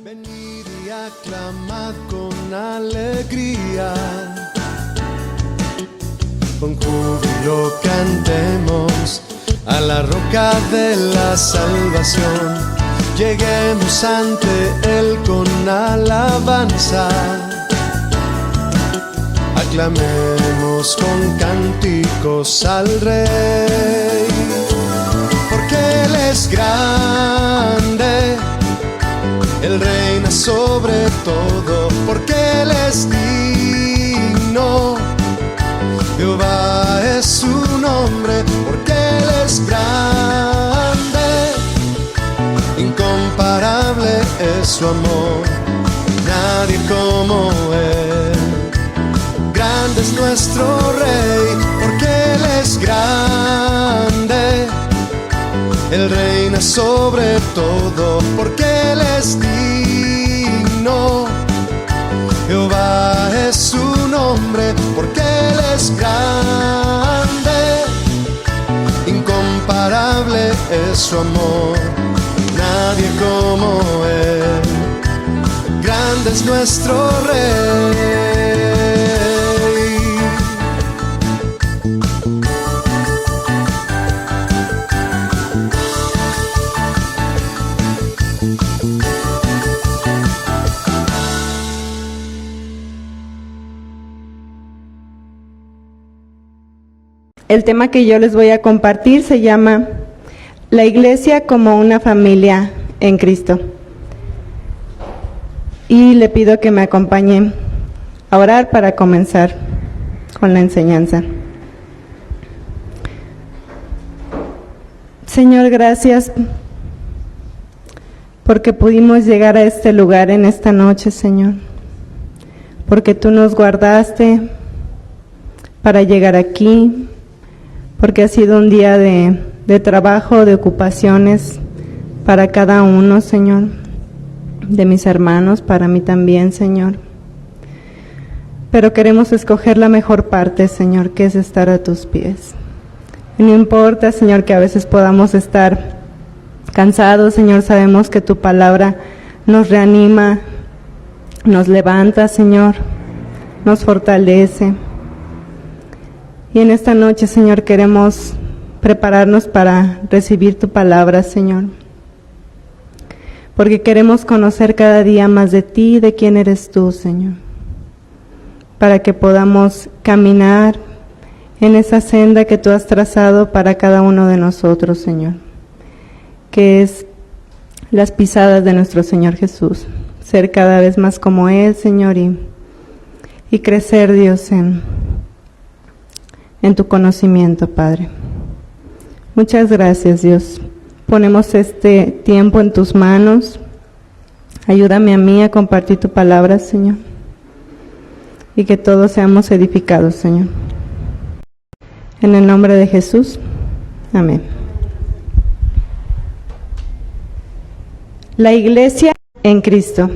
Venid y aclamad con alegría, con júbilo cantemos a la roca de la salvación. Lleguemos ante Él con alabanza, aclamemos con cánticos al Rey, porque Él es grande, Él reina sobre todo, porque Él es digno, Jehová es su nombre, porque Él es grande, incomparable es su amor, nadie como Él. Grande es nuestro Rey, porque Él es grande, Él reina sobre todo, porque Él es digno, Jehová es su nombre, porque Él es grande, incomparable es su amor, nadie como Él. Grande es nuestro Rey. El tema que yo les voy a compartir se llama La Iglesia como una familia en Cristo. Y le pido que me acompañe a orar para comenzar con la enseñanza. Señor, gracias porque pudimos llegar a este lugar en esta noche, Señor, porque tú nos guardaste para llegar aquí, porque ha sido un día de trabajo, de ocupaciones para cada uno, Señor, de mis hermanos, para mí también, Señor. Pero queremos escoger la mejor parte, Señor, que es estar a tus pies. Y no importa, Señor, que a veces podamos estar cansados, Señor, sabemos que tu palabra nos reanima, nos levanta, Señor, nos fortalece. Y en esta noche, Señor, queremos prepararnos para recibir tu palabra, Señor, porque queremos conocer cada día más de ti, de quién eres tú, Señor, para que podamos caminar en esa senda que tú has trazado para cada uno de nosotros, Señor, que es las pisadas de nuestro Señor Jesús, ser cada vez más como Él, Señor, y crecer, Dios, en tu conocimiento, Padre. Muchas gracias, Dios. Ponemos este tiempo en tus manos. Ayúdame a mí a compartir tu palabra, Señor, y que todos seamos edificados, Señor. En el nombre de Jesús. Amén. La iglesia en Cristo.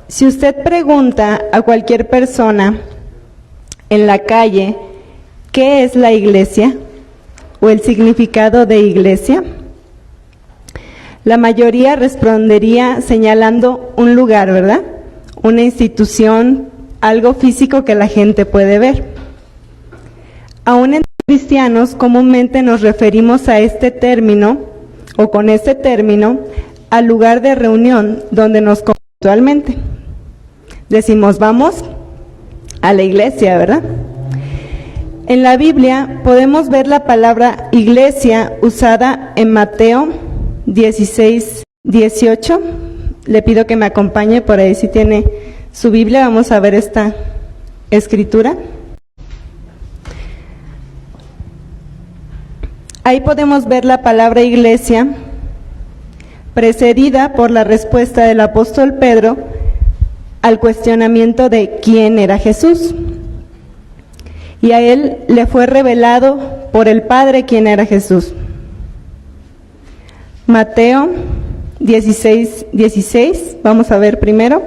Si usted pregunta a cualquier persona en la calle, ¿qué es la iglesia? ¿O el significado de iglesia? La mayoría respondería señalando un lugar, ¿verdad? Una institución, algo físico que la gente puede ver. Aún entre cristianos comúnmente nos referimos a este término, o con este término, al lugar de reunión donde nos conocemos actualmente. Decimos, vamos a la iglesia, ¿verdad? En la Biblia podemos ver la palabra iglesia usada en Mateo 16:18. Le pido que me acompañe por ahí si tiene su Biblia. Vamos a ver esta escritura. Ahí podemos ver la palabra iglesia precedida por la respuesta del apóstol Pedro al cuestionamiento de quién era Jesús. Y a él le fue revelado por el Padre quién era Jesús. Mateo 16:16, vamos a ver primero.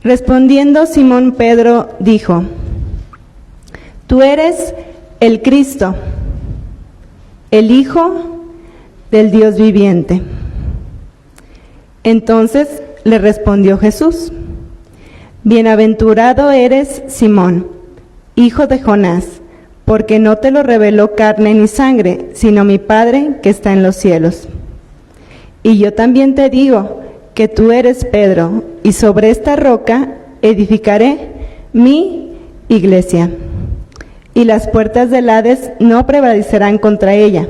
Respondiendo Simón Pedro dijo: Tú eres el Cristo, el Hijo del Dios viviente. Entonces le respondió Jesús: Bienaventurado eres, Simón, hijo de Jonás, porque no te lo reveló carne ni sangre, sino mi Padre que está en los cielos. Y yo también te digo que tú eres Pedro, y sobre esta roca edificaré mi iglesia, y las puertas del Hades no prevalecerán contra ella.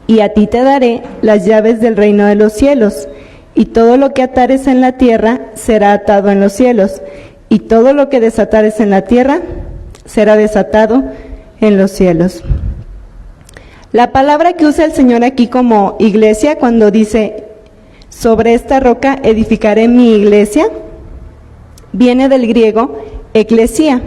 Y a ti te daré las llaves del reino de los cielos, y todo lo que atares en la tierra será atado en los cielos, y todo lo que desatares en la tierra será desatado en los cielos. La palabra que usa el Señor aquí como iglesia, cuando dice, sobre esta roca edificaré mi iglesia, viene del griego eclesia,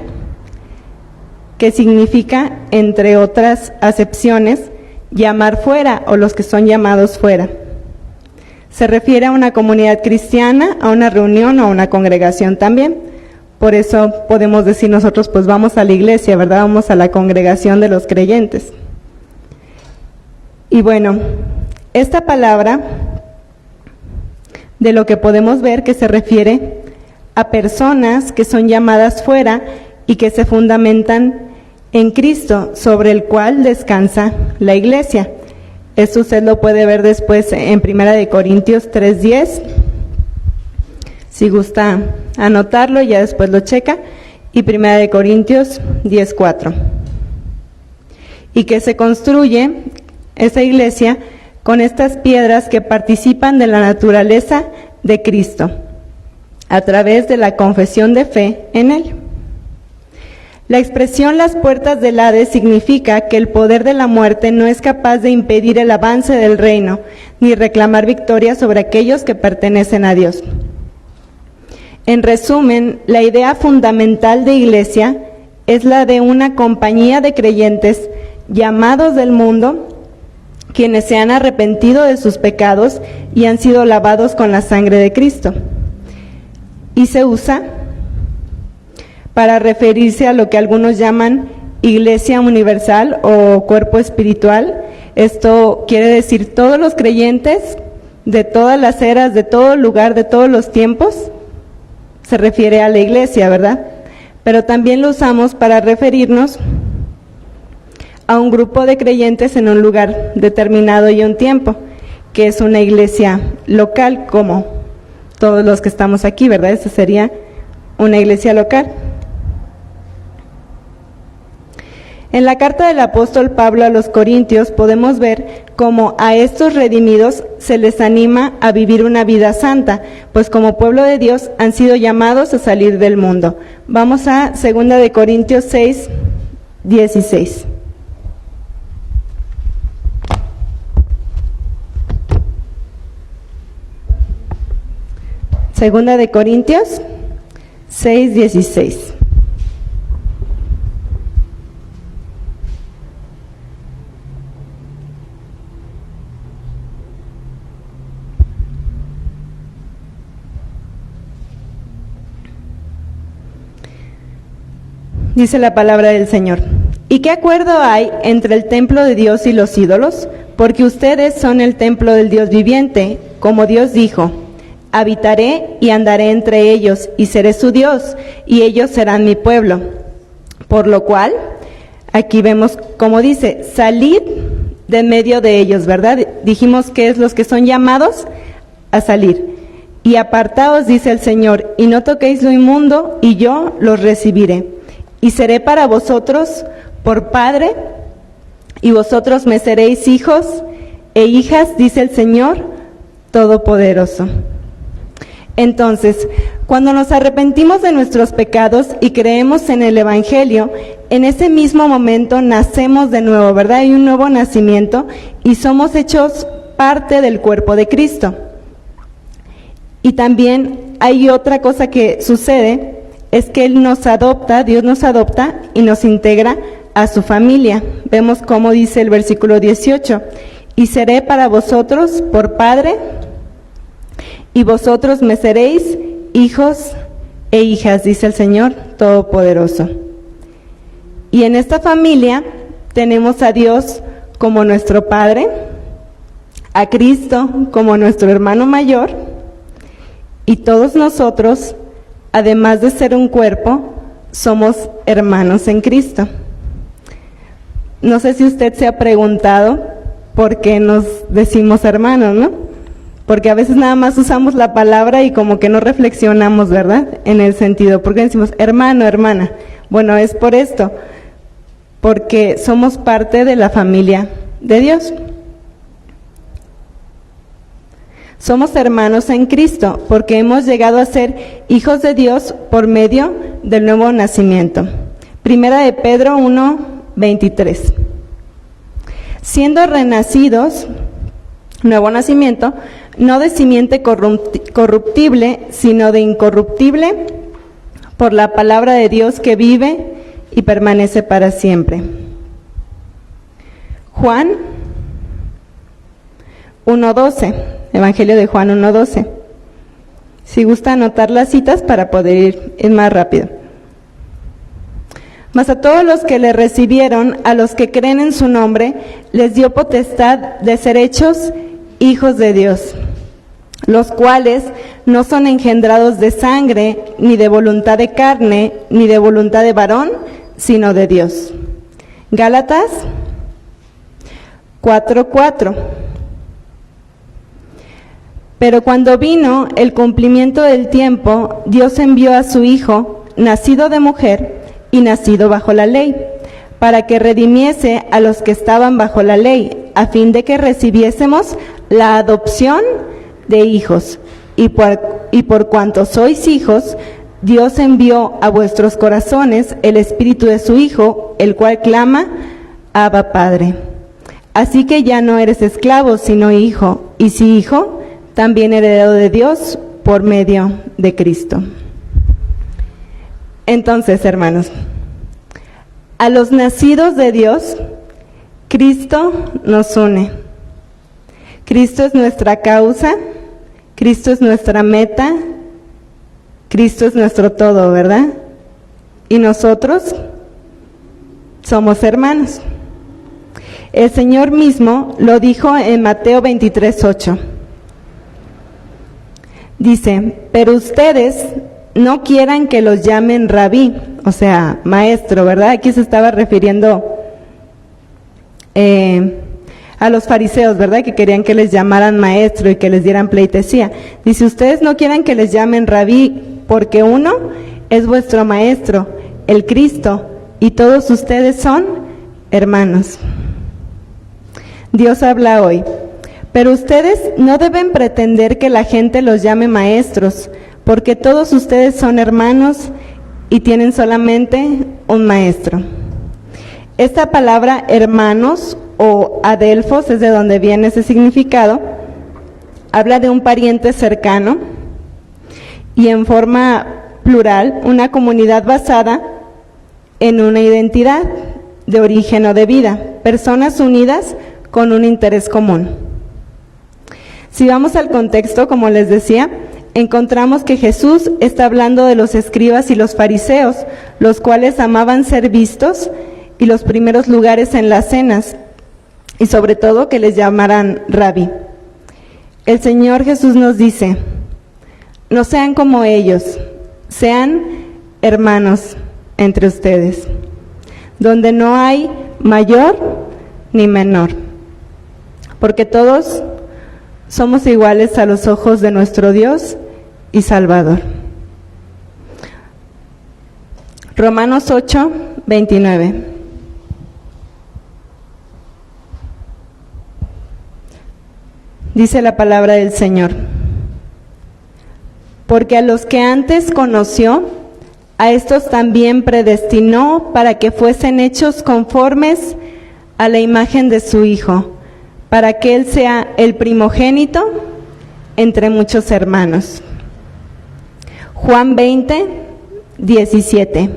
que significa, entre otras acepciones, llamar fuera, o los que son llamados fuera. Se refiere a una comunidad cristiana, a una reunión o a una congregación también. Por eso podemos decir nosotros, pues vamos a la iglesia, ¿verdad? Vamos a la congregación de los creyentes. Y bueno, esta palabra, de lo que podemos ver, que se refiere a personas que son llamadas fuera y que se fundamentan en Cristo, sobre el cual descansa la iglesia. Esto usted lo puede ver después en 1 Corintios 3:10. Si gusta anotarlo, ya después lo checa. Y 1 Corintios 10:4. Y que se construye esa iglesia con estas piedras que participan de la naturaleza de Cristo, a través de la confesión de fe en Él. La expresión las puertas del Hades significa que el poder de la muerte no es capaz de impedir el avance del reino, ni reclamar victoria sobre aquellos que pertenecen a Dios. En resumen, la idea fundamental de iglesia es la de una compañía de creyentes llamados del mundo, quienes se han arrepentido de sus pecados y han sido lavados con la sangre de Cristo. Y se usa para referirse a lo que algunos llaman iglesia universal o cuerpo espiritual. Esto quiere decir todos los creyentes de todas las eras, de todo lugar, de todos los tiempos. Se refiere a la iglesia, ¿verdad? Pero también lo usamos para referirnos a un grupo de creyentes en un lugar determinado y un tiempo, que es una iglesia local, como todos los que estamos aquí, ¿verdad? Esa sería una iglesia local. En la carta del apóstol Pablo a los Corintios podemos ver cómo a estos redimidos se les anima a vivir una vida santa, pues como pueblo de Dios han sido llamados a salir del mundo. Vamos a 2 Corintios 6:16. 2 Corintios 6:16. Dice la palabra del Señor: ¿Y qué acuerdo hay entre el templo de Dios y los ídolos? Porque ustedes son el templo del Dios viviente, como Dios dijo: habitaré y andaré entre ellos, y seré su Dios, y ellos serán mi pueblo. Por lo cual, aquí vemos como dice, salid de medio de ellos, ¿verdad? Dijimos que es los que son llamados a salir. Y apartaos, dice el Señor, y no toquéis lo inmundo, y yo los recibiré. Y seré para vosotros por Padre, y vosotros me seréis hijos e hijas, dice el Señor Todopoderoso. Entonces, cuando nos arrepentimos de nuestros pecados y creemos en el Evangelio, en ese mismo momento nacemos de nuevo, ¿verdad? Hay un nuevo nacimiento y somos hechos parte del cuerpo de Cristo. Y también hay otra cosa que sucede, es que Él nos adopta, Dios nos adopta y nos integra a su familia. Vemos cómo dice el versículo 18, y seré para vosotros por Padre, y vosotros me seréis hijos e hijas, dice el Señor Todopoderoso. Y en esta familia tenemos a Dios como nuestro Padre, a Cristo como nuestro hermano mayor, y todos nosotros, además de ser un cuerpo, somos hermanos en Cristo. No sé si usted se ha preguntado por qué nos decimos hermanos, ¿no? Porque a veces nada más usamos la palabra y como que no reflexionamos, ¿verdad? En el sentido, ¿por qué decimos hermano, hermana? Bueno, es por esto, porque somos parte de la familia de Dios. Somos hermanos en Cristo porque hemos llegado a ser hijos de Dios por medio del nuevo nacimiento. Primera de Pedro 1:23. Siendo renacidos, nuevo nacimiento, no de simiente corruptible, sino de incorruptible, por la palabra de Dios que vive y permanece para siempre. Juan 1:12, Evangelio de Juan 1:12. Si gusta anotar las citas para poder ir más rápido. Mas a todos los que le recibieron, a los que creen en su nombre, les dio potestad de ser hechos hijos de Dios, los cuales no son engendrados de sangre, ni de voluntad de carne, ni de voluntad de varón, sino de Dios. Gálatas 4:4. Pero cuando vino el cumplimiento del tiempo, Dios envió a su Hijo, nacido de mujer y nacido bajo la ley, para que redimiese a los que estaban bajo la ley, a fin de que recibiésemos la adopción de hijos. Y por cuanto sois hijos, Dios envió a vuestros corazones el Espíritu de su Hijo, el cual clama, Abba, Padre. Así que ya no eres esclavo, sino hijo, y si hijo, también heredero de Dios por medio de Cristo. Entonces, hermanos, a los nacidos de Dios, Cristo nos une. Cristo es nuestra causa, Cristo es nuestra meta, Cristo es nuestro todo, ¿verdad? Y nosotros somos hermanos. El Señor mismo lo dijo en Mateo 23:8. Dice, pero ustedes no quieran que los llamen rabí, o sea, maestro, ¿verdad? Aquí se estaba refiriendo a los fariseos, ¿verdad? Que querían que les llamaran maestro y que les dieran pleitesía. Dice, ustedes no quieran que les llamen rabí, porque uno es vuestro maestro, el Cristo, y todos ustedes son hermanos. Dios habla hoy. Pero ustedes no deben pretender que la gente los llame maestros, porque todos ustedes son hermanos y tienen solamente un maestro. Esta palabra hermanos o adelfos, es de donde viene ese significado, habla de un pariente cercano y en forma plural, una comunidad basada en una identidad de origen o de vida, personas unidas con un interés común. Si vamos al contexto, como les decía, encontramos que Jesús está hablando de los escribas y los fariseos, los cuales amaban ser vistos y los primeros lugares en las cenas, y sobre todo que les llamaran rabí. El Señor Jesús nos dice, no sean como ellos, sean hermanos entre ustedes, donde no hay mayor ni menor, porque todos somos iguales a los ojos de nuestro Dios y Salvador. Romanos 8:29. Dice la palabra del Señor. Porque a los que antes conoció, a estos también predestinó para que fuesen hechos conformes a la imagen de su Hijo, para que Él sea el primogénito entre muchos hermanos. Juan 20:17.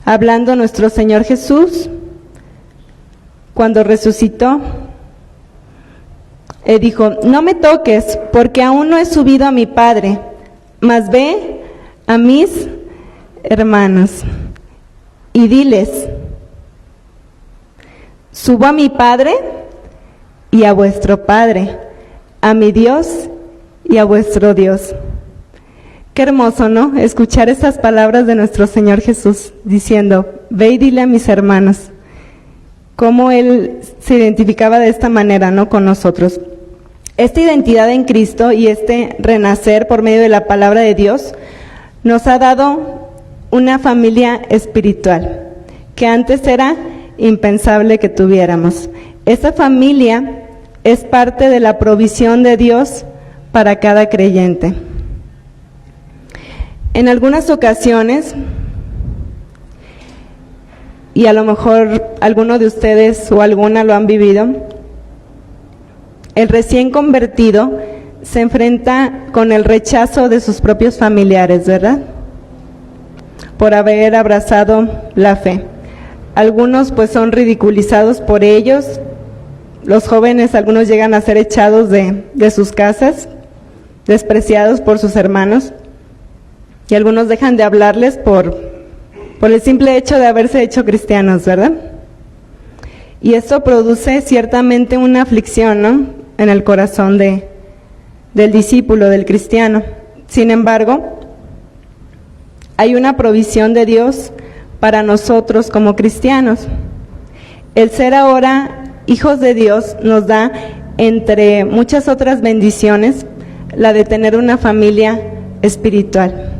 Hablando nuestro Señor Jesús, cuando resucitó, Él dijo, no me toques, porque aún no he subido a mi Padre, mas ve a mis hermanos y diles, subo a mi Padre y a vuestro Padre, a mi Dios y a vuestro Dios. Qué hermoso, ¿no? Escuchar esas palabras de nuestro Señor Jesús diciendo, ve y dile a mis hermanos, cómo Él se identificaba de esta manera, ¿no? Con nosotros. Esta identidad en Cristo y este renacer por medio de la palabra de Dios nos ha dado una familia espiritual que antes era impensable que tuviéramos. Esta familia es parte de la provisión de Dios para cada creyente. En algunas ocasiones, y a lo mejor alguno de ustedes o alguna lo han vivido, el recién convertido se enfrenta con el rechazo de sus propios familiares, ¿verdad? Por haber abrazado la fe. Algunos pues son ridiculizados por ellos, los jóvenes, algunos llegan a ser echados de sus casas, despreciados por sus hermanos, y algunos dejan de hablarles por el simple hecho de haberse hecho cristianos, ¿verdad? Y esto produce ciertamente una aflicción, ¿no?, en el corazón del discípulo, del cristiano. Sin embargo, hay una provisión de Dios para nosotros como cristianos. El ser ahora hijos de Dios nos da, entre muchas otras bendiciones, la de tener una familia espiritual.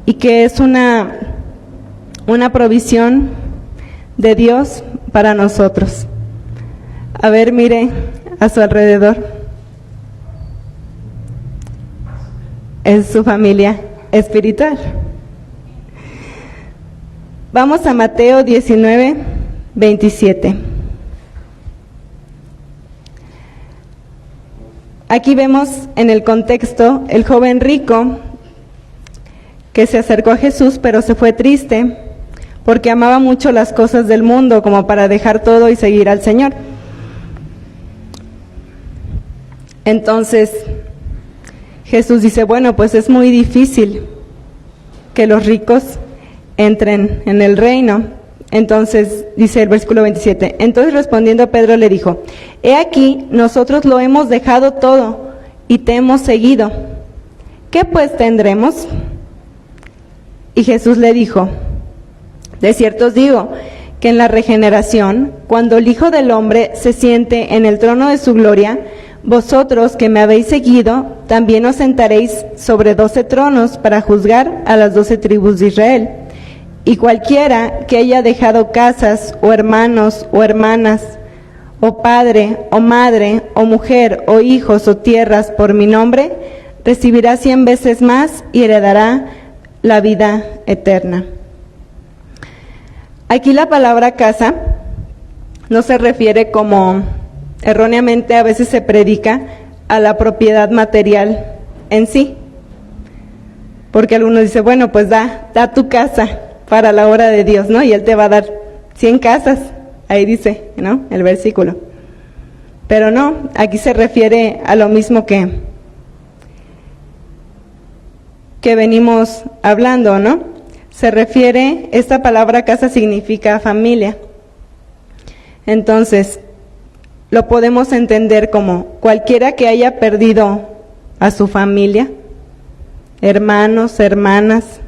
Y que es una provisión de Dios para nosotros. A ver, mire a su alrededor. Es su familia espiritual. Vamos a Mateo 19, 27. Aquí vemos en el contexto el joven rico que se acercó a Jesús, pero se fue triste porque amaba mucho las cosas del mundo como para dejar todo y seguir al Señor. Entonces Jesús dice, bueno, pues es muy difícil que los ricos entren en el reino. Entonces dice el versículo 27, entonces respondiendo Pedro le dijo, he aquí, nosotros lo hemos dejado todo y te hemos seguido. ¿Qué pues tendremos? Y Jesús le dijo, de cierto os digo, que en la regeneración, cuando el Hijo del Hombre se siente en el trono de su gloria, vosotros que me habéis seguido, también os sentaréis sobre 12 tronos para juzgar a las 12 tribus de Israel. Y cualquiera que haya dejado casas, o hermanos, o hermanas, o padre, o madre, o mujer, o hijos, o tierras por mi nombre, recibirá 100 veces más y heredará la vida eterna. Aquí la palabra casa no se refiere, como erróneamente a veces se predica, a la propiedad material en sí. Porque algunos dicen, bueno, pues da tu casa para la obra de Dios, ¿no? Y Él te va a dar 100 casas, ahí dice, ¿no?, el versículo. Pero no, aquí se refiere a lo mismo que venimos hablando, ¿no? Se refiere, esta palabra casa significa familia. Entonces, lo podemos entender como cualquiera que haya perdido a su familia, hermanos, hermanas,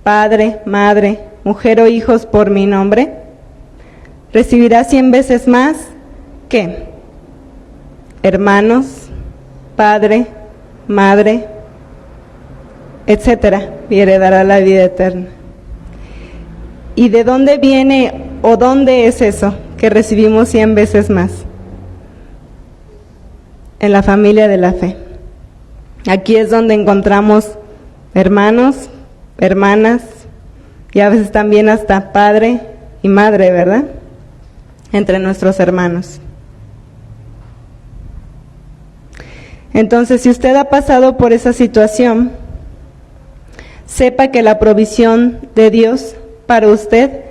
padre, madre, mujer o hijos por mi nombre, recibirá 100 veces más que hermanos, padre, madre, etcétera, y heredará la vida eterna. ¿Y de dónde viene o dónde es eso que recibimos 100 veces más? En la familia de la fe. Aquí es donde encontramos hermanos, hermanas, y a veces también hasta padre y madre, ¿verdad?, entre nuestros hermanos. Entonces, si usted ha pasado por esa situación, sepa que la provisión de Dios para usted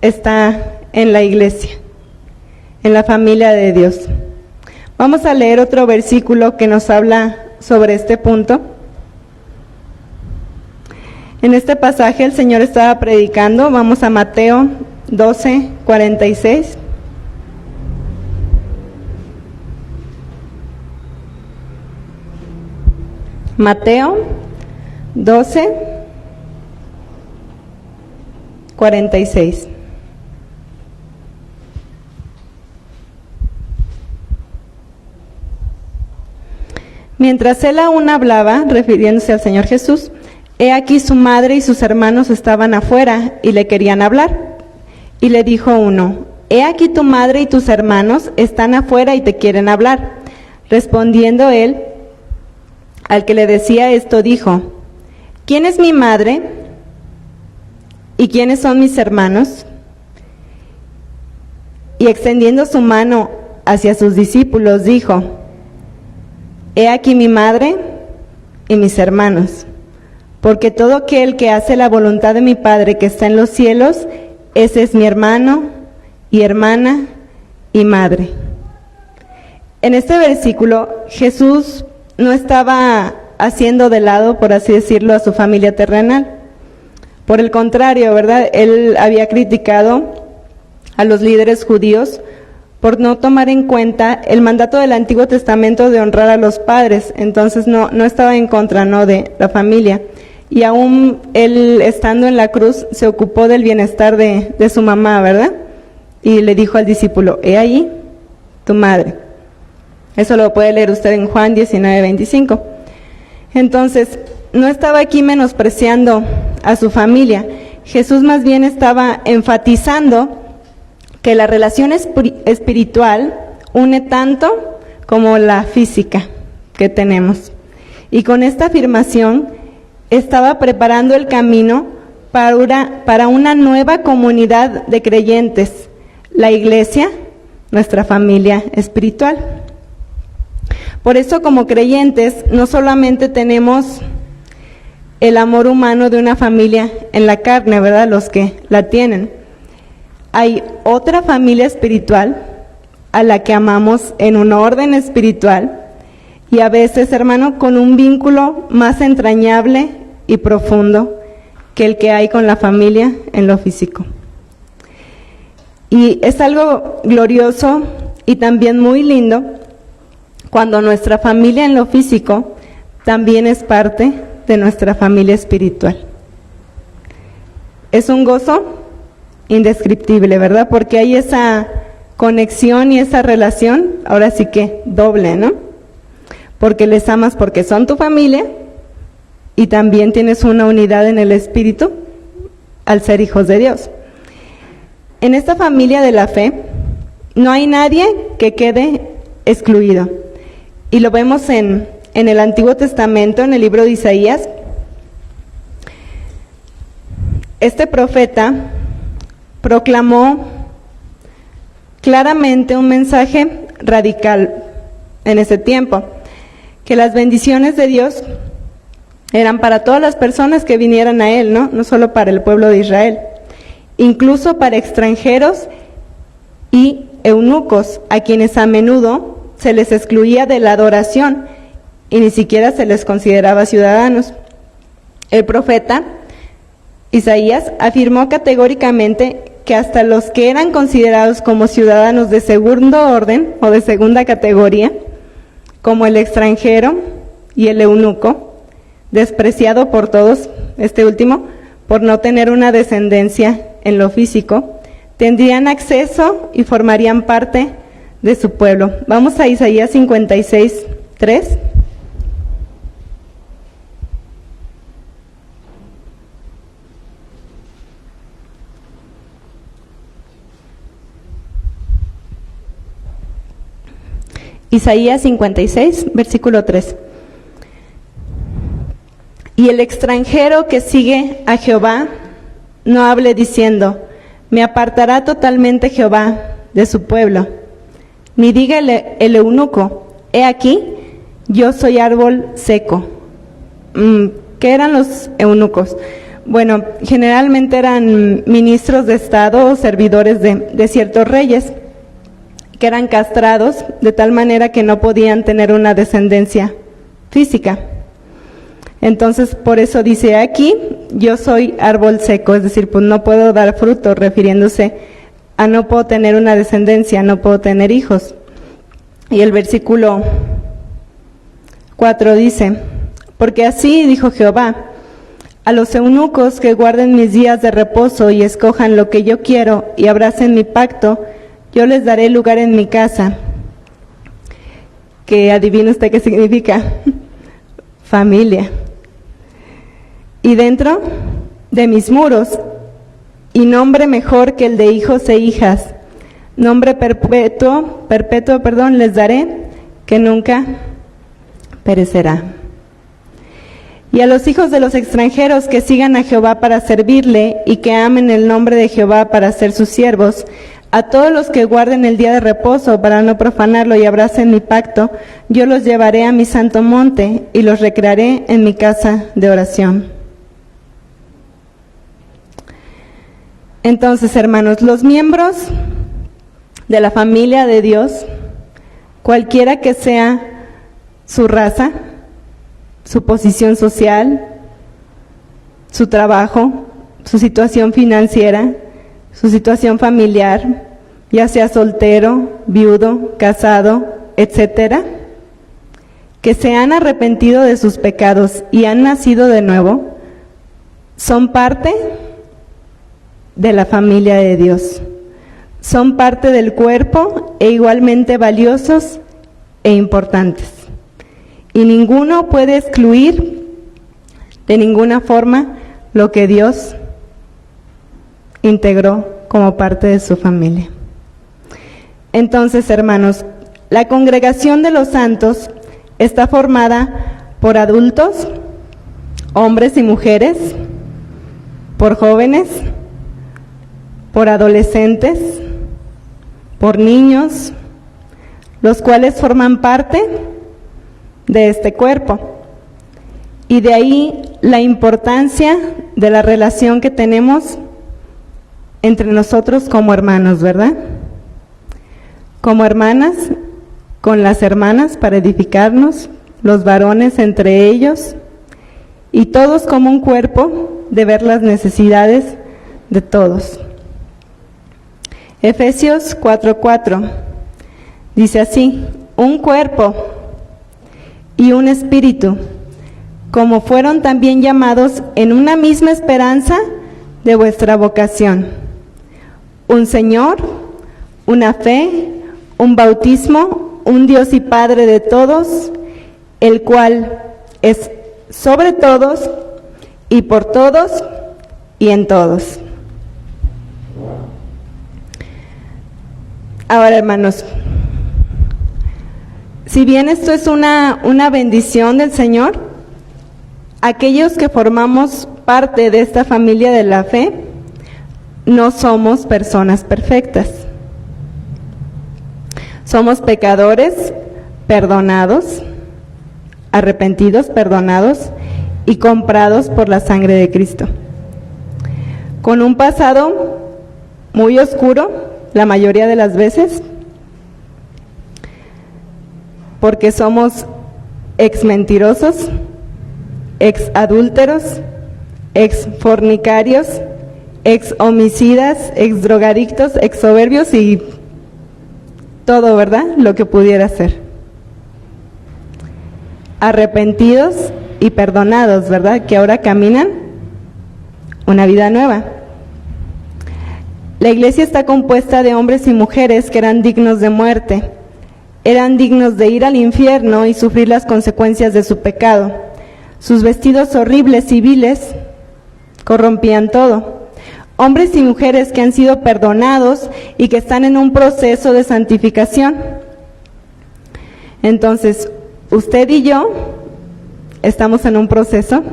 está en la iglesia, en la familia de Dios. Vamos a leer otro versículo que nos habla sobre este punto. En este pasaje el Señor estaba predicando. Vamos a Mateo 12, 46. Mateo 12, 46. Mientras él aún hablaba, refiriéndose al Señor Jesús, he aquí su madre y sus hermanos estaban afuera y le querían hablar. Y le dijo uno, he aquí tu madre y tus hermanos están afuera y te quieren hablar. Respondiendo él, al que le decía esto, dijo, ¿quién es mi madre y quiénes son mis hermanos? Y extendiendo su mano hacia sus discípulos, dijo, he aquí mi madre y mis hermanos, porque todo aquel que hace la voluntad de mi Padre que está en los cielos, ese es mi hermano y hermana y madre. En este versículo, Jesús no estaba haciendo de lado, por así decirlo, a su familia terrenal. Por el contrario, ¿verdad? Él había criticado a los líderes judíos por no tomar en cuenta el mandato del Antiguo Testamento de honrar a los padres. Entonces no estaba en contra, ¿no?, de la familia. Y aún él, estando en la cruz, se ocupó del bienestar de su mamá, ¿verdad? Y le dijo al discípulo, he ahí tu madre. Eso lo puede leer usted en Juan 19:25. Entonces, no estaba aquí menospreciando a su familia. Jesús más bien estaba enfatizando que la relación espiritual une tanto como la física que tenemos. Y con esta afirmación estaba preparando el camino para una nueva comunidad de creyentes, la iglesia, nuestra familia espiritual. Por eso, como creyentes, no solamente tenemos el amor humano de una familia en la carne, ¿verdad?, los que la tienen. Hay otra familia espiritual a la que amamos en un orden espiritual y a veces, hermano, con un vínculo más entrañable y profundo que el que hay con la familia en lo físico. Y es algo glorioso y también muy lindo cuando nuestra familia en lo físico también es parte de nuestra familia espiritual. Es un gozo indescriptible, ¿verdad? Porque hay esa conexión y esa relación, ahora sí que doble, ¿no? Porque les amas porque son tu familia y también tienes una unidad en el espíritu al ser hijos de Dios. En esta familia de la fe no hay nadie que quede excluido. Y lo vemos en el Antiguo Testamento, en el libro de Isaías. Este profeta proclamó claramente un mensaje radical en ese tiempo, que las bendiciones de Dios eran para todas las personas que vinieran a él, no solo para el pueblo de Israel, incluso para extranjeros y eunucos, a quienes a menudo se les excluía de la adoración y ni siquiera se les consideraba ciudadanos. El profeta Isaías afirmó categóricamente que hasta los que eran considerados como ciudadanos de segundo orden o de segunda categoría, como el extranjero y el eunuco, despreciado por todos, este último, por no tener una descendencia en lo físico, tendrían acceso y formarían parte de su pueblo. Vamos a Isaías 56:3. Isaías 56, versículo 3. Y el extranjero que sigue a Jehová no hable diciendo, me apartará totalmente Jehová de su pueblo. Ni diga el eunuco, he aquí, yo soy árbol seco. ¿Qué eran los eunucos? Bueno, generalmente eran ministros de Estado o servidores de ciertos reyes, que eran castrados de tal manera que no podían tener una descendencia física. Entonces, por eso dice aquí, yo soy árbol seco, es decir, pues no puedo dar fruto, refiriéndose a no puedo tener una descendencia, no puedo tener hijos. Y el versículo 4 dice, Porque así dijo Jehová: a los eunucos que guarden mis días de reposo y escojan lo que yo quiero y abracen mi pacto, yo les daré lugar en mi casa. Que adivina usted qué significa. Familia. Y dentro de mis muros, y nombre mejor que el de hijos e hijas, nombre perpetuo, les daré, que nunca perecerá. Y a los hijos de los extranjeros que sigan a Jehová para servirle y que amen el nombre de Jehová para ser sus siervos, a todos los que guarden el día de reposo para no profanarlo y abracen mi pacto, yo los llevaré a mi santo monte y los recrearé en mi casa de oración. Entonces, hermanos, los miembros de la familia de Dios, cualquiera que sea su raza, su posición social, su trabajo, su situación financiera, su situación familiar, ya sea soltero, viudo, casado, etcétera, que se han arrepentido de sus pecados y han nacido de nuevo, son parte de la familia de Dios. Son parte del cuerpo e igualmente valiosos e importantes. Y ninguno puede excluir de ninguna forma lo que Dios integró como parte de su familia. Entonces, hermanos, la congregación de los santos está formada por adultos, hombres y mujeres, por jóvenes, por adolescentes, por niños, los cuales forman parte de este cuerpo. Y de ahí la importancia de la relación que tenemos entre nosotros como hermanos, ¿verdad? Como hermanas, con las hermanas para edificarnos, los varones entre ellos, y todos como un cuerpo de ver las necesidades de todos. Efesios 4:4 dice así: un cuerpo y un espíritu, como fueron también llamados en una misma esperanza de vuestra vocación. Un Señor, una fe, un bautismo, un Dios y Padre de todos, el cual es sobre todos y por todos y en todos. Ahora, hermanos, si bien esto es una bendición del Señor, aquellos que formamos parte de esta familia de la fe, no somos personas perfectas. Somos pecadores perdonados, arrepentidos, perdonados y comprados por la sangre de Cristo. Con un pasado muy oscuro, la mayoría de las veces, porque somos ex mentirosos, ex adúlteros, ex fornicarios, ex homicidas, ex drogadictos, ex soberbios y todo, ¿verdad? Lo que pudiera ser. Arrepentidos y perdonados, ¿verdad? Que ahora caminan una vida nueva. La iglesia está compuesta de hombres y mujeres que eran dignos de muerte, eran dignos de ir al infierno y sufrir las consecuencias de su pecado. Sus vestidos horribles y viles corrompían todo. Hombres y mujeres que han sido perdonados y que están en un proceso de santificación. Entonces, usted y yo estamos en un proceso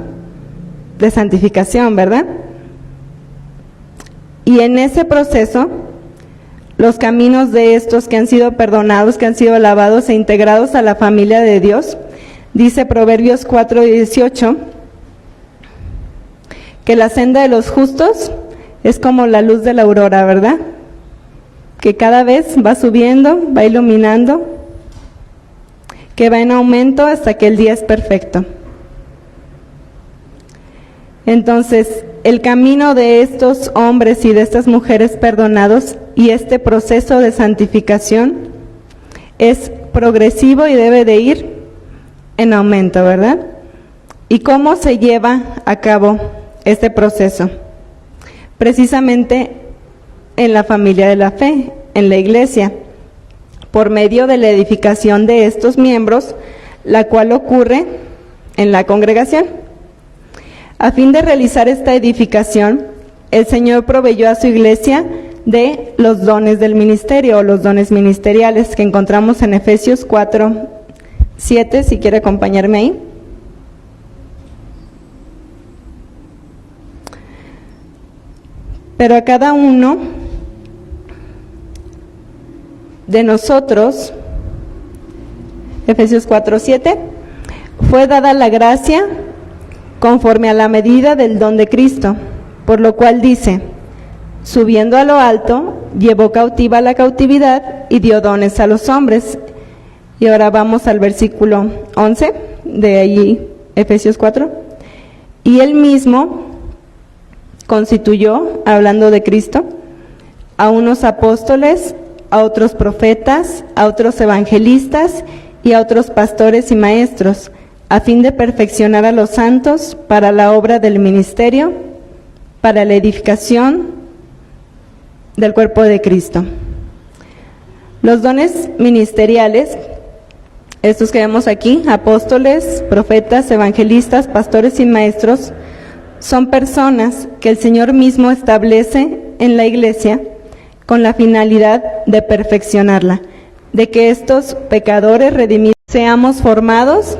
de santificación, ¿verdad? Y en ese proceso, los caminos de estos que han sido perdonados, que han sido lavados e integrados a la familia de Dios, dice Proverbios 4:18, que la senda de los justos es como la luz de la aurora, ¿verdad? Que cada vez va subiendo, va iluminando, que va en aumento hasta que el día es perfecto. Entonces, el camino de estos hombres y de estas mujeres perdonados y este proceso de santificación es progresivo y debe de ir en aumento, ¿verdad? ¿Y cómo se lleva a cabo este proceso? Precisamente en la familia de la fe, en la iglesia, por medio de la edificación de estos miembros, la cual ocurre en la congregación. A fin de realizar esta edificación, el Señor proveyó a su iglesia de los dones del ministerio o los dones ministeriales que encontramos en Efesios 4:7, si quiere acompañarme ahí. Pero a cada uno de nosotros, Efesios 4:7, fue dada la gracia conforme a la medida del don de Cristo, por lo cual dice, subiendo a lo alto, llevó cautiva la cautividad y dio dones a los hombres. Y ahora vamos al versículo 11 de allí, Efesios 4. Y él mismo constituyó, hablando de Cristo, a unos apóstoles, a otros profetas, a otros evangelistas y a otros pastores y maestros, a fin de perfeccionar a los santos para la obra del ministerio, para la edificación del cuerpo de Cristo. Los dones ministeriales, estos que vemos aquí, apóstoles, profetas, evangelistas, pastores y maestros, son personas que el Señor mismo establece en la iglesia con la finalidad de perfeccionarla, de que estos pecadores redimidos seamos formados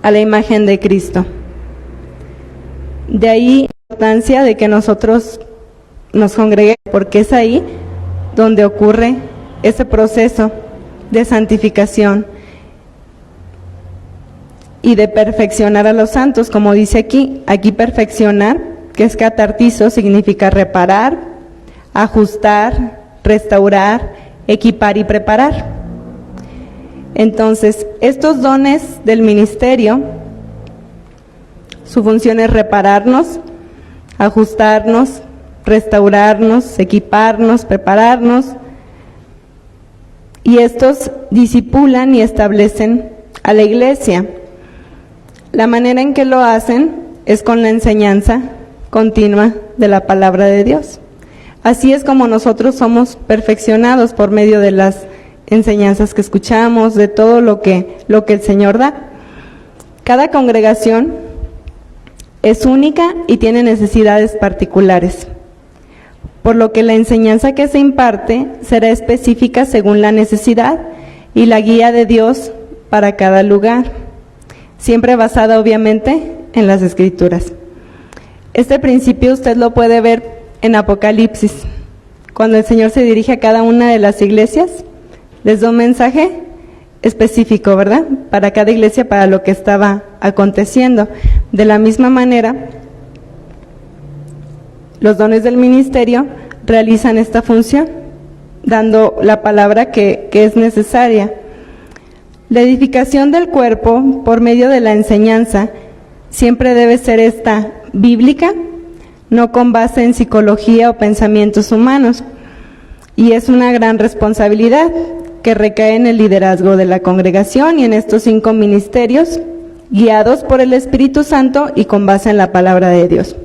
a la imagen de Cristo. De ahí la importancia de que nosotros nos congreguemos, porque es ahí donde ocurre ese proceso de santificación y de perfeccionar a los santos, como dice aquí perfeccionar, que es catartizo, significa reparar, ajustar, restaurar, equipar y preparar. Entonces, estos dones del ministerio, su función es repararnos, ajustarnos, restaurarnos, equiparnos, prepararnos, y estos disipulan y establecen a la iglesia. La manera en que lo hacen es con la enseñanza continua de la palabra de Dios. Así es como nosotros somos perfeccionados por medio de las enseñanzas que escuchamos, de todo lo que el Señor da. Cada congregación es única y tiene necesidades particulares, por lo que la enseñanza que se imparte será específica según la necesidad y la guía de Dios para cada lugar, siempre basada obviamente en las Escrituras. Este principio usted lo puede ver en Apocalipsis, cuando el Señor se dirige a cada una de las iglesias, les da un mensaje específico, ¿verdad? Para cada iglesia, para lo que estaba aconteciendo. De la misma manera, los dones del ministerio realizan esta función, dando la palabra que es necesaria. La edificación del cuerpo por medio de la enseñanza siempre debe ser esta bíblica, no con base en psicología o pensamientos humanos. Y es una gran responsabilidad que recae en el liderazgo de la congregación y en estos 5 ministerios, guiados por el Espíritu Santo y con base en la palabra de Dios.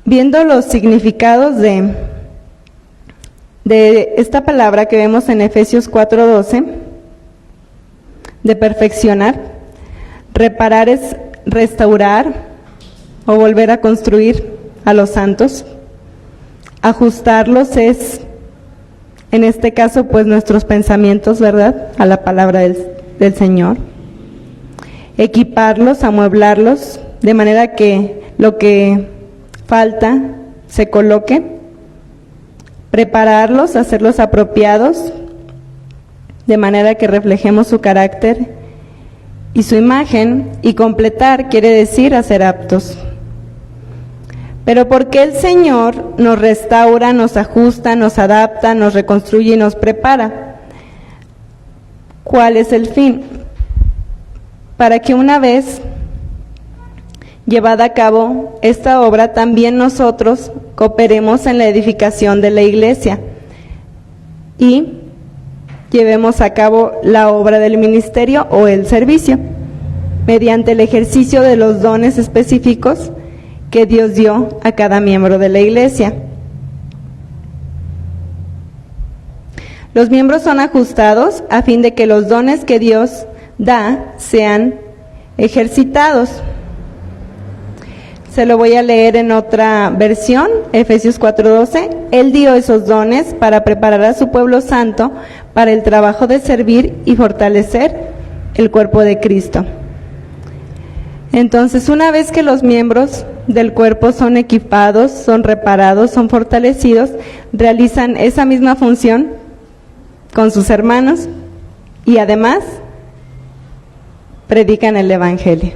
Viendo los significados de esta palabra que vemos en Efesios 4:12, de perfeccionar, reparar es restaurar o volver a construir a los santos, ajustarlos es, en este caso, pues nuestros pensamientos, ¿verdad?, a la palabra del Señor, equiparlos, amueblarlos, de manera que lo que falta se coloque, prepararlos, hacerlos apropiados, de manera que reflejemos su carácter y su imagen, y completar quiere decir hacer aptos. Pero ¿por qué el Señor nos restaura, nos ajusta, nos adapta, nos reconstruye y nos prepara? ¿Cuál es el fin? Para que una vez llevada a cabo esta obra, también nosotros cooperemos en la edificación de la iglesia y llevemos a cabo la obra del ministerio o el servicio. mediante el ejercicio de los dones específicos que Dios dio a cada miembro de la iglesia. Los miembros son ajustados a fin de que los dones que Dios da sean ejercitados. Se lo voy a leer en otra versión, Efesios 4:12. Él dio esos dones para preparar a su pueblo santo para el trabajo de servir y fortalecer el cuerpo de Cristo. Entonces, una vez que los miembros del cuerpo son equipados, son reparados, son fortalecidos, realizan esa misma función con sus hermanos y además predican el Evangelio.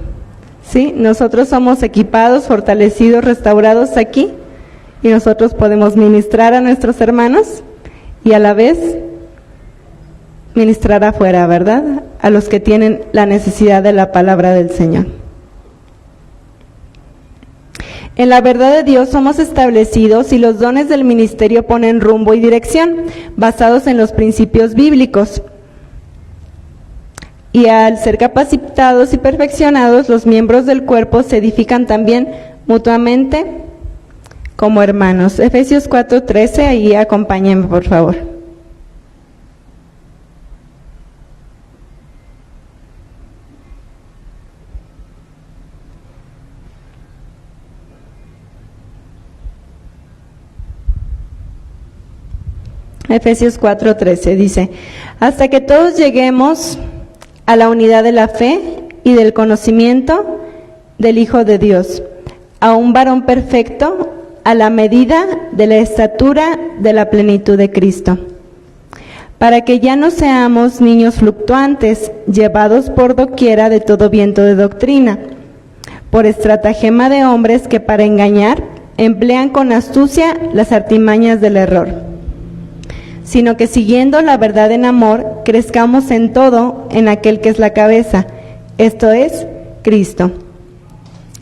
¿Sí? Nosotros somos equipados, fortalecidos, restaurados aquí y nosotros podemos ministrar a nuestros hermanos y a la vez ministrar afuera, ¿verdad? A los que tienen la necesidad de la palabra del Señor. En la verdad de Dios somos establecidos y los dones del ministerio ponen rumbo y dirección, basados en los principios bíblicos. Y al ser capacitados y perfeccionados, los miembros del cuerpo se edifican también mutuamente como hermanos. Efesios 4:13, ahí acompáñenme por favor. Efesios 4:13 dice: hasta que todos lleguemos a la unidad de la fe y del conocimiento del Hijo de Dios, a un varón perfecto, a la medida de la estatura de la plenitud de Cristo, para que ya no seamos niños fluctuantes, llevados por doquiera de todo viento de doctrina, por estratagema de hombres que para engañar emplean con astucia las artimañas del error, sino que siguiendo la verdad en amor, crezcamos en todo en aquel que es la cabeza, esto es, Cristo,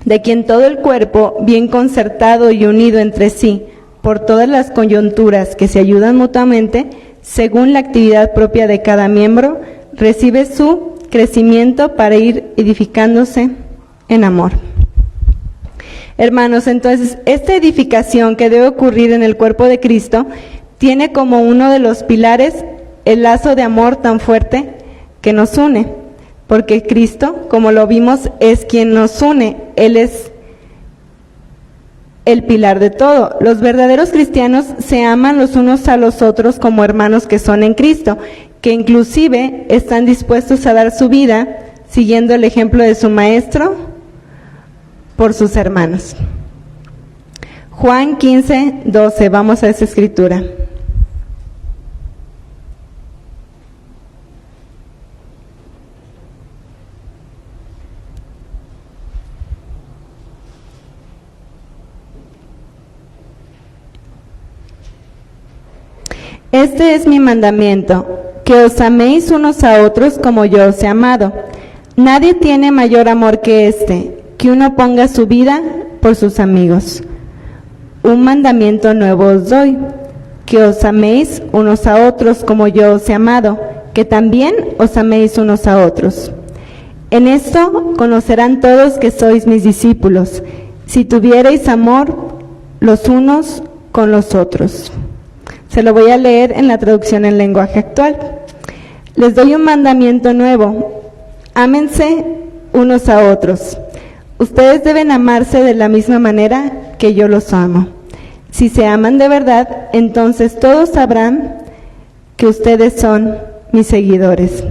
de quien todo el cuerpo, bien concertado y unido entre sí, por todas las coyunturas que se ayudan mutuamente, según la actividad propia de cada miembro, recibe su crecimiento para ir edificándose en amor. Hermanos, entonces, esta edificación que debe ocurrir en el cuerpo de Cristo tiene como uno de los pilares el lazo de amor tan fuerte que nos une, porque Cristo, como lo vimos, es quien nos une. Él es el pilar de todo. Los verdaderos cristianos se aman los unos a los otros como hermanos que son en Cristo, que inclusive están dispuestos a dar su vida siguiendo el ejemplo de su maestro por sus hermanos. Juan 15:12, vamos a esa escritura. Este es mi mandamiento, que os améis unos a otros como yo os he amado. Nadie tiene mayor amor que este, que uno ponga su vida por sus amigos. Un mandamiento nuevo os doy, que os améis unos a otros como yo os he amado, que también os améis unos a otros. En esto conocerán todos que sois mis discípulos, si tuviereis amor los unos con los otros. Se lo voy a leer en la traducción en lenguaje actual. Les doy un mandamiento nuevo, ámense unos a otros. Ustedes deben amarse de la misma manera que yo los amo. Si se aman de verdad, entonces todos sabrán que ustedes son mis seguidores.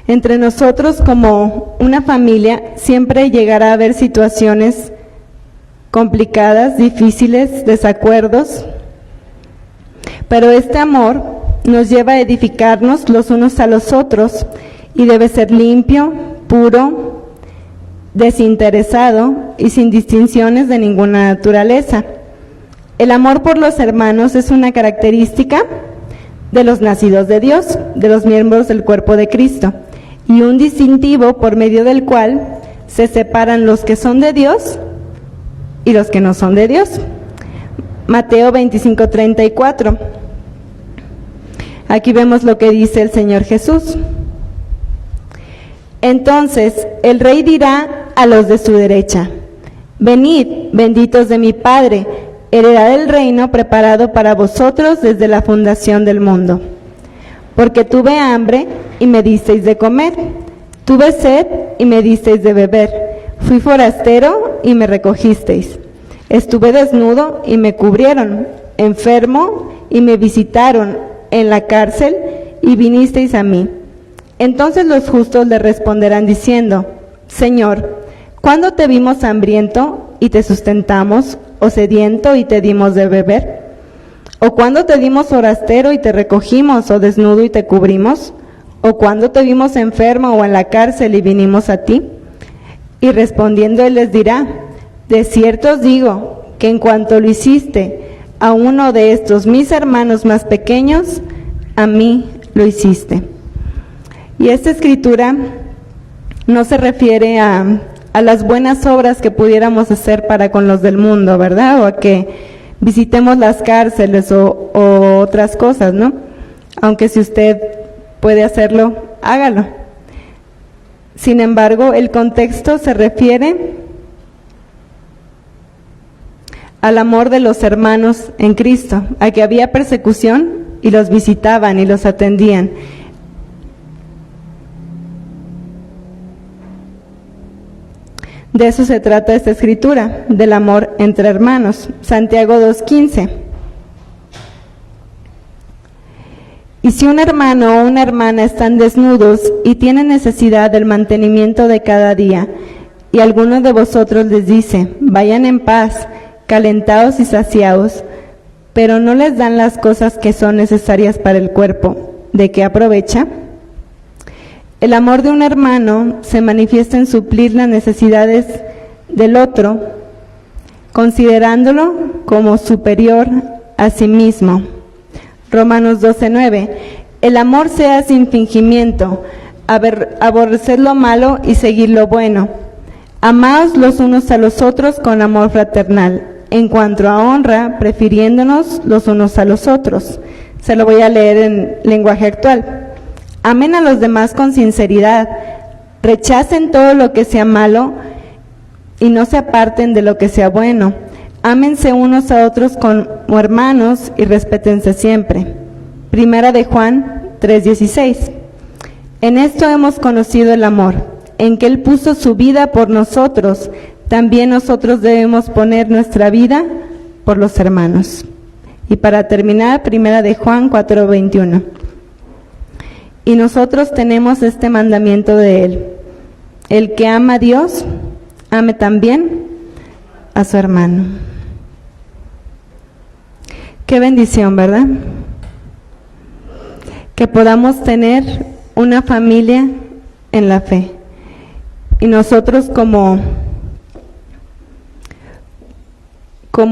Entre nosotros, como una familia, siempre llegará a haber situaciones complicadas, difíciles, desacuerdos, pero este amor nos lleva a edificarnos los unos a los otros y debe ser limpio, puro, desinteresado y sin distinciones de ninguna naturaleza. El amor por los hermanos es una característica de los nacidos de Dios, de los miembros del cuerpo de Cristo, y un distintivo por medio del cual se separan los que son de Dios y los que no son de Dios. Mateo 25:34. Aquí vemos lo que dice el Señor Jesús. Entonces el rey dirá a los de su derecha: venid, benditos de mi Padre, heredad el reino preparado para vosotros desde la fundación del mundo. Porque tuve hambre y me disteis de comer, tuve sed y me disteis de beber, fui forastero y me recogisteis, estuve desnudo y me cubrieron, enfermo y me visitaron, en la cárcel y vinisteis a mí. Entonces los justos le responderán diciendo: Señor, ¿cuándo te vimos hambriento y te sustentamos, o sediento y te dimos de beber? ¿O cuándo te dimos forastero y te recogimos, o desnudo y te cubrimos? ¿O cuándo te vimos enfermo o en la cárcel y vinimos a ti? Y respondiendo él les dirá: de cierto os digo que en cuanto lo hiciste a uno de estos mis hermanos más pequeños, a mí lo hiciste. Y esta escritura no se refiere a las buenas obras que pudiéramos hacer para con los del mundo, ¿verdad? O a que visitemos las cárceles o otras cosas, ¿no? Aunque si usted puede hacerlo, hágalo. Sin embargo, el contexto se refiere al amor de los hermanos en Cristo, a que había persecución y los visitaban y los atendían. De eso se trata esta escritura, del amor entre hermanos. Santiago 2:15. Y si un hermano o una hermana están desnudos y tienen necesidad del mantenimiento de cada día, y alguno de vosotros les dice: vayan en paz, calentados y saciados, pero no les dan las cosas que son necesarias para el cuerpo, ¿de qué aprovecha? El amor de un hermano se manifiesta en suplir las necesidades del otro, considerándolo como superior a sí mismo. Romanos 12:9. El amor sea sin fingimiento, aborrecer lo malo y seguir lo bueno. Amaos los unos a los otros con amor fraternal, en cuanto a honra, prefiriéndonos los unos a los otros. Se lo voy a leer en lenguaje actual. Amen a los demás con sinceridad, rechacen todo lo que sea malo y no se aparten de lo que sea bueno. Ámense unos a otros como hermanos y respétense siempre. Primera de Juan 3:16. En esto hemos conocido el amor, en que Él puso su vida por nosotros. También nosotros debemos poner nuestra vida por los hermanos. Y para terminar, Primera de Juan 4:21. Y nosotros tenemos este mandamiento de Él: el que ama a Dios, ame también a su hermano. Qué bendición, ¿verdad? Que podamos tener una familia en la fe. Y nosotros como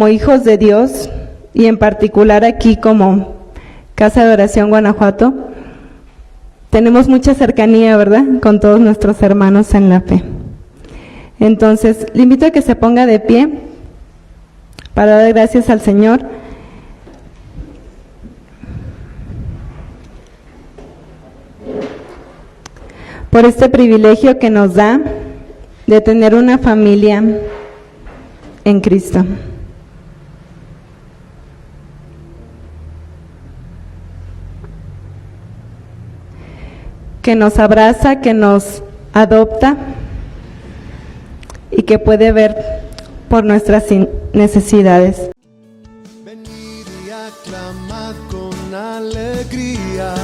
hijos de Dios, y en particular aquí como Casa de Oración Guanajuato, tenemos mucha cercanía, ¿verdad?, con todos nuestros hermanos en la fe. Entonces, le invito a que se ponga de pie para dar gracias al Señor. Por este privilegio que nos da de tener una familia en Cristo. Que nos abraza, que nos adopta y que puede ver por nuestras necesidades. Venid y aclamad con alegría,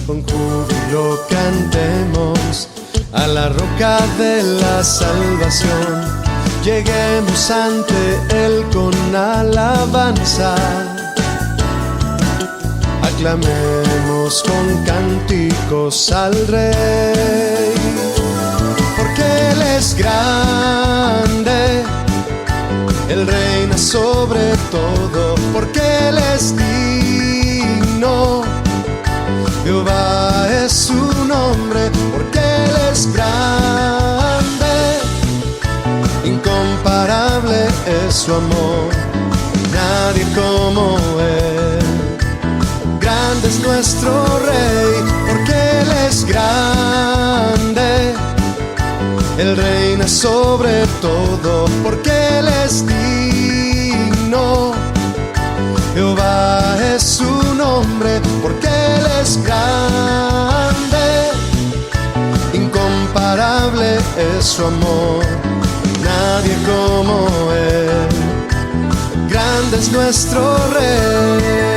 con júbilo cantemos a la roca de la salvación. Lleguemos ante Él con alabanza, aclamemos con cánticos al Rey, porque Él es grande, Él reina sobre todo, porque Él es digno, Jehová es su nombre, porque Él es grande, incomparable es su amor, nadie como Él. Grande es nuestro Rey, porque Él es grande, Él reina sobre todo, porque Él es digno. Jehová es su nombre, porque Él es grande, incomparable es su amor, nadie como Él, grande es nuestro Rey.